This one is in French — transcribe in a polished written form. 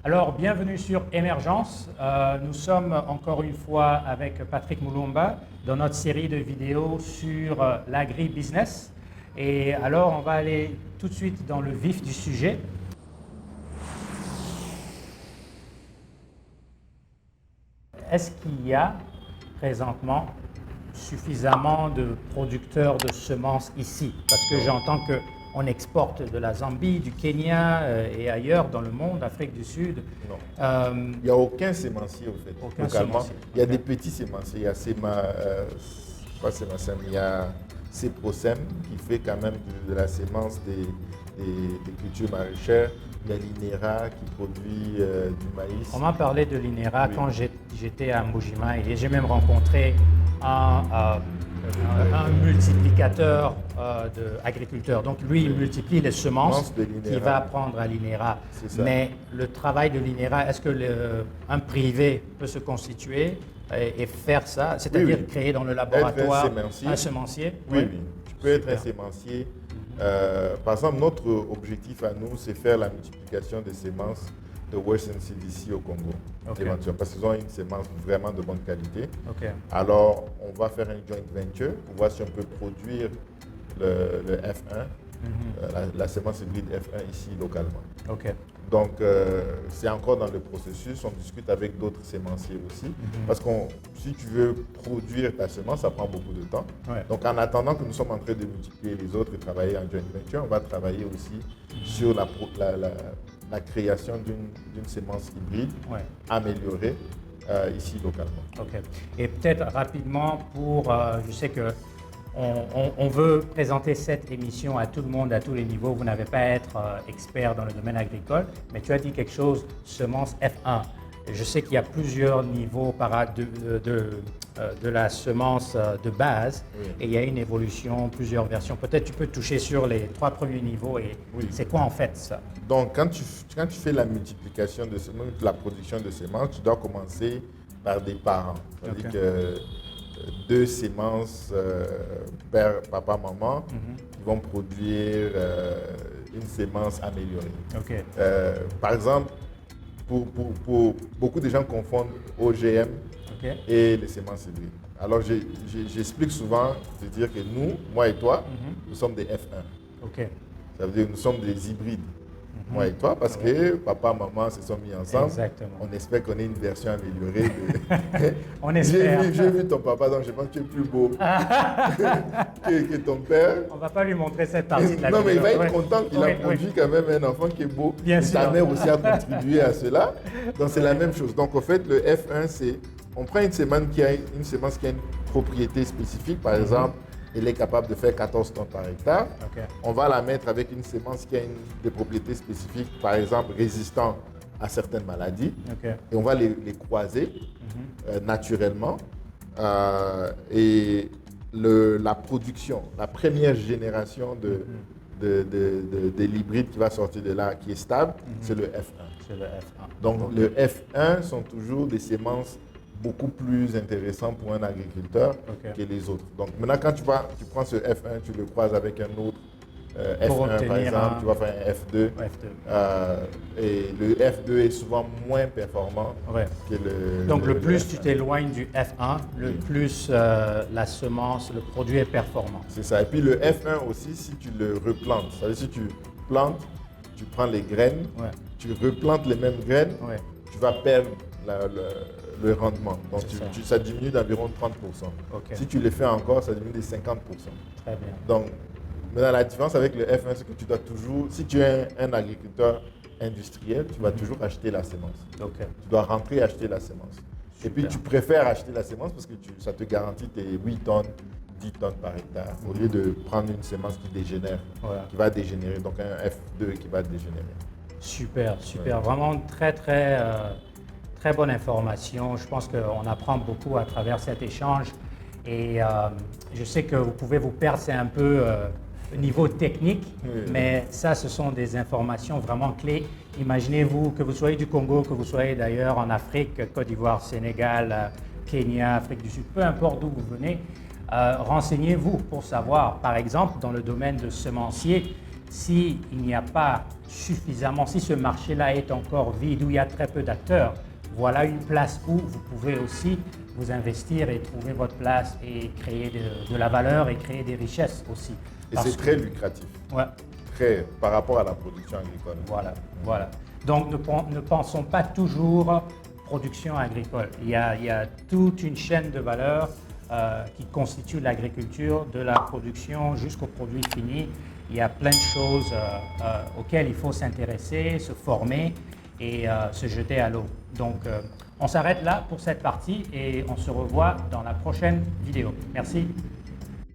Alors, bienvenue sur Émergence. Nous sommes encore une fois avec Patrick Moulumba dans notre série de vidéos sur l'agribusiness. Et alors, on va aller tout de suite dans le vif du sujet. Est-ce qu'il y a présentement suffisamment de producteurs de semences ici? Parce que j'entends qu'on exporte de la Zambie, du Kenya et ailleurs dans le monde, Afrique du Sud. Non. Il n'y a aucun sémencier au fait. Aucun localement. sémencier. Il y a des petits sémenciers. Il y a il y a Ceprosem qui fait quand même de la sémence des cultures maraîchères. Il y a l'INERA qui produit du maïs. On m'a parlé de l'INERA Oui. quand j'étais à Mbujima et j'ai même rencontré un multiplicateur d'agriculteurs. Donc lui, il multiplie les semences de l'INERA. qu'il va prendre à l'INERA. C'est ça. Mais le travail de l'INERA, est-ce que un privé peut se constituer et faire ça, c'est-à-dire Oui. créer dans le laboratoire un semencier? Oui, oui. Tu peux être un Super. sémencier. Par exemple, notre objectif à nous, c'est faire la multiplication des semences de Western Seed ici au Congo, Ok. éventuellement, parce qu'ils ont une sémence vraiment de bonne qualité. OK. Alors, on va faire un joint venture pour voir si on peut produire le F1, la sémence hybride F1 ici localement. OK. Donc, c'est encore dans le processus. On discute avec d'autres sémenciers aussi. Parce que si tu veux produire ta semence, ça prend beaucoup de temps. Ouais. Donc, en attendant que nous sommes en train de multiplier les autres et travailler en joint venture, on va travailler aussi sur la création d'une sémence hybride Ouais. améliorée ici localement. OK. Et peut-être rapidement je sais que on veut présenter cette émission à tout le monde, à tous les niveaux. Vous n'avez pas à être expert dans le domaine agricole, mais tu as dit quelque chose, semence F1. Je sais qu'il y a plusieurs niveaux de la semence de base, Oui. et il y a une évolution, plusieurs versions. Peut-être tu peux toucher sur les 3 premiers niveaux et Oui. c'est quoi en fait ça? Donc, quand tu fais la multiplication de semences, la production de semences, tu dois commencer par des parents. C'est-à-dire Ok. que 2 sémences, père, papa, maman, qui vont produire une sémence améliorée. OK. Par exemple, pour beaucoup de gens confondent OGM OK. et les semences hybrides. Alors, j'explique souvent de dire que nous, moi et toi, nous sommes des F1. OK. Ça veut dire que nous sommes des hybrides, moi et toi, parce que papa, maman se sont mis ensemble. Exactement. On espère qu'on ait une version améliorée. On espère. J'ai vu ton papa, donc je pense que tu es plus beau que ton père. On va pas lui montrer cette partie de la Non, mais il va vidéo. être Ouais. content qu'il Oui, a produit quand même un enfant qui est beau. Bien et sûr. ta mère aussi a contribué à cela. Donc c'est la même chose. Donc en fait, le F1, c'est on prend une sémence qui a une propriété spécifique. Par exemple, elle est capable de faire 14 tonnes par hectare. OK. On va la mettre avec une sémence qui a des propriétés spécifiques, par exemple résistant à certaines maladies. OK. Et on va les croiser naturellement. Et la production, la première génération de l'hybride qui va sortir de là, qui est stable, c'est le F1. C'est le F1. Donc le F1 sont toujours des semences beaucoup plus intéressantes pour un agriculteur Ok. que les autres. Donc maintenant, quand tu prends ce F1, tu le croises avec un autre Pour F1 par obtenir exemple, un- tu vas faire un F2. F2. Et le F2 est souvent moins performant Ouais. que le Donc le plus F1. tu t'éloignes du F1, le Oui. plus la semence, le produit est performant. C'est ça. Et puis le F1 aussi, si tu le replantes, c'est-à-dire si tu plantes, tu prends les graines, Ouais. tu replantes les mêmes graines, Ouais. tu vas perdre le rendement. Donc C'est ça. ça diminue d'environ 30%. Ok. Si tu le fais encore, ça diminue de 50%. Très bien. Donc maintenant, la différence avec le F1, c'est que tu dois toujours, si tu es un agriculteur industriel, tu vas toujours acheter la sémence. Ok. Tu dois rentrer et acheter la sémence. Et puis Super. tu préfères acheter la sémence parce que ça te garantit tes 8 tonnes, 10 tonnes par hectare, au lieu de prendre une sémence qui dégénère, Voilà. qui va dégénérer, donc un F2 qui va dégénérer. Super, super. Vraiment très bonne information. Je pense qu'on apprend beaucoup à travers cet échange. Et je sais que vous pouvez vous percer un peu au niveau technique, Oui. mais ça, ce sont des informations vraiment clés. Imaginez-vous que vous soyez du Congo, que vous soyez d'ailleurs en Afrique, Côte d'Ivoire, Sénégal, Kenya, Afrique du Sud, peu importe d'où vous venez, renseignez-vous pour savoir, par exemple, dans le domaine de semencier, s'il n'y a pas suffisamment, si ce marché-là est encore vide, où il y a très peu d'acteurs, voilà une place où vous pouvez aussi vous investir et trouver votre place et créer de la valeur et créer des richesses aussi. Et c'est très lucratif. Ouais. Très, par rapport à la production agricole. Voilà, voilà. Donc ne pensons pas toujours production agricole. Il y a toute une chaîne de valeur qui constitue l'agriculture, de la production jusqu'au produit fini. Il y a plein de choses auxquelles il faut s'intéresser, se former et se jeter à l'eau. Donc, on s'arrête là pour cette partie et on se revoit dans la prochaine vidéo. Merci.